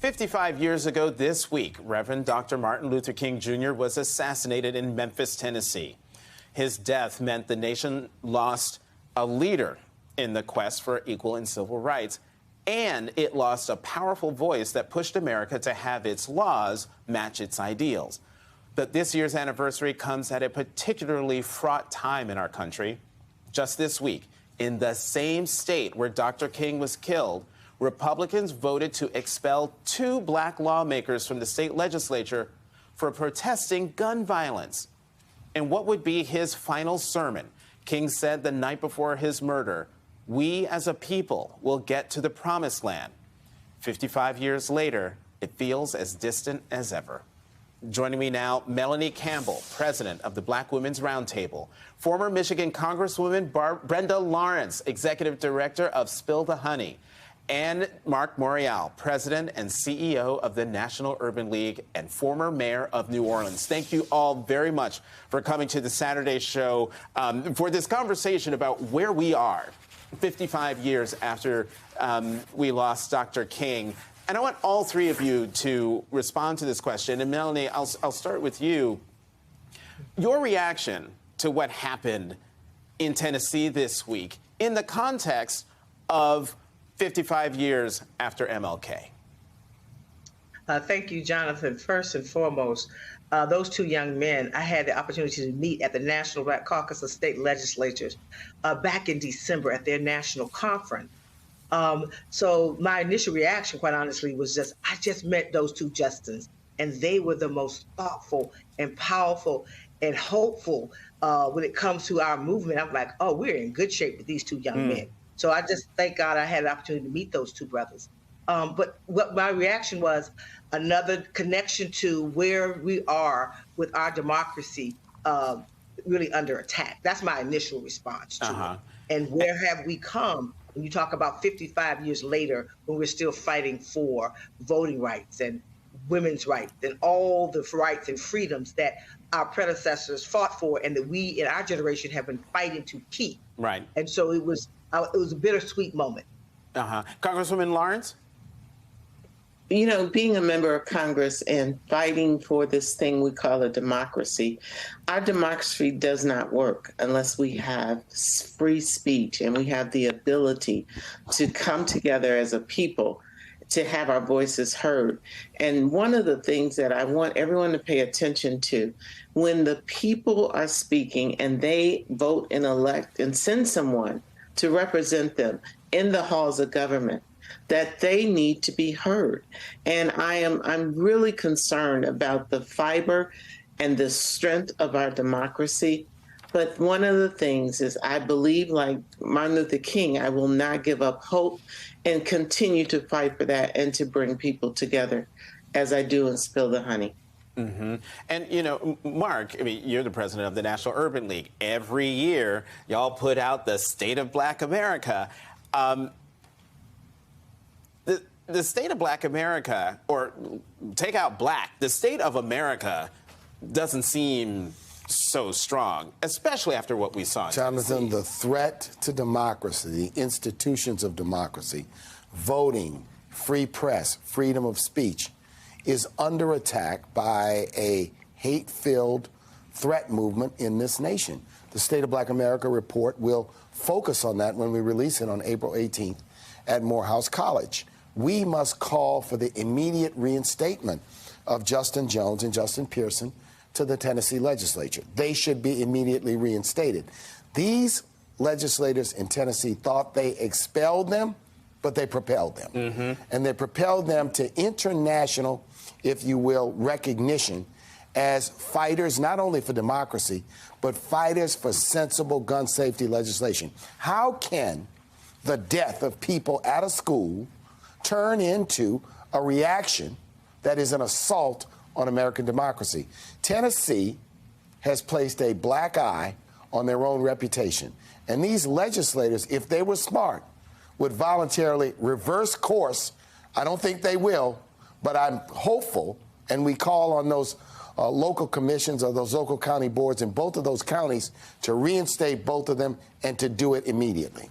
55 years ago this week, Reverend Dr. Martin Luther King Jr. was assassinated in Memphis, Tennessee. His death meant the nation lost a leader in the quest for equal and civil rights, and it lost a powerful voice that pushed America to have its laws match its ideals. But this year's anniversary comes at a particularly fraught time in our country. Just this week, in the same state where Dr. King was killed, Republicans voted to expel 2 black lawmakers from the state legislature for protesting gun violence. In what would be his final sermon, King said the night before his murder, "We as a people will get to the promised land." 55 years later, it feels as distant as ever. Joining me now, Melanie Campbell, president of the Black Women's Roundtable, former Michigan Congresswoman Brenda Lawrence, executive director of Spill the Honey, and Mark Morial, president and CEO of the National Urban League and former mayor of New Orleans. Thank you all very much for coming to the Saturday show for this conversation about where we are 55 years after we lost Dr. King. And I want all 3 of you to respond to this question. And Melanie, I'll start with you. Your reaction to what happened in Tennessee this week in the context of 55 years after MLK. Thank you, Jonathan. First and foremost, those 2 young men, I had the opportunity to meet at the National Black Caucus of State Legislatures back in December at their national conference. So my initial reaction, quite honestly, was I just met those 2 Justins, and they were the most thoughtful and powerful and hopeful when it comes to our movement. I'm like, oh, we're in good shape with these 2 young men. So I just thank God I had the opportunity to meet those 2 brothers. But what my reaction was, another connection to where we are with our democracy really under attack. That's my initial response to it. And where have we come when you talk about 55 years later, when we're still fighting for voting rights and women's rights and all the rights and freedoms that our predecessors fought for and that we in our generation have been fighting to keep. Right. And so it was a bittersweet moment. Congresswoman Lawrence? You know, being a member of Congress and fighting for this thing we call a democracy, our democracy does not work unless we have free speech and we have the ability to come together as a people to have our voices heard. And one of the things that I want everyone to pay attention to, when the people are speaking and they vote and elect and send someone to represent them in the halls of government, that they need to be heard. And I'm really concerned about the fiber and the strength of our democracy. But one of the things is I believe, like Martin Luther King, I will not give up hope and continue to fight for that and to bring people together as I do in Spill the Honey. And, you know, Mark, I mean, you're the president of the National Urban League. Every year, y'all put out the State of Black America. The state of Black America, or take out black, the state of America doesn't seem so strong, especially after what we saw. Jonathan, the threat to democracy, the institutions of democracy, voting, free press, freedom of speech, is under attack by a hate-filled threat movement in this nation. The State of Black America report will focus on that when we release it on April 18th at Morehouse College. We must call for the immediate reinstatement of Justin Jones and Justin Pearson to the Tennessee legislature. They should be immediately reinstated. These legislators in Tennessee thought they expelled them, but they propelled them. And they propelled them to international, if you will, recognition as fighters not only for democracy, but fighters for sensible gun safety legislation. How can the death of people at a school turn into a reaction that is an assault on American democracy? Tennessee has placed a black eye on their own reputation. And these legislators, if they were smart, would voluntarily reverse course. I don't think they will, but I'm hopeful, and we call on those local commissions or those local county boards in both of those counties to reinstate both of them and to do it immediately.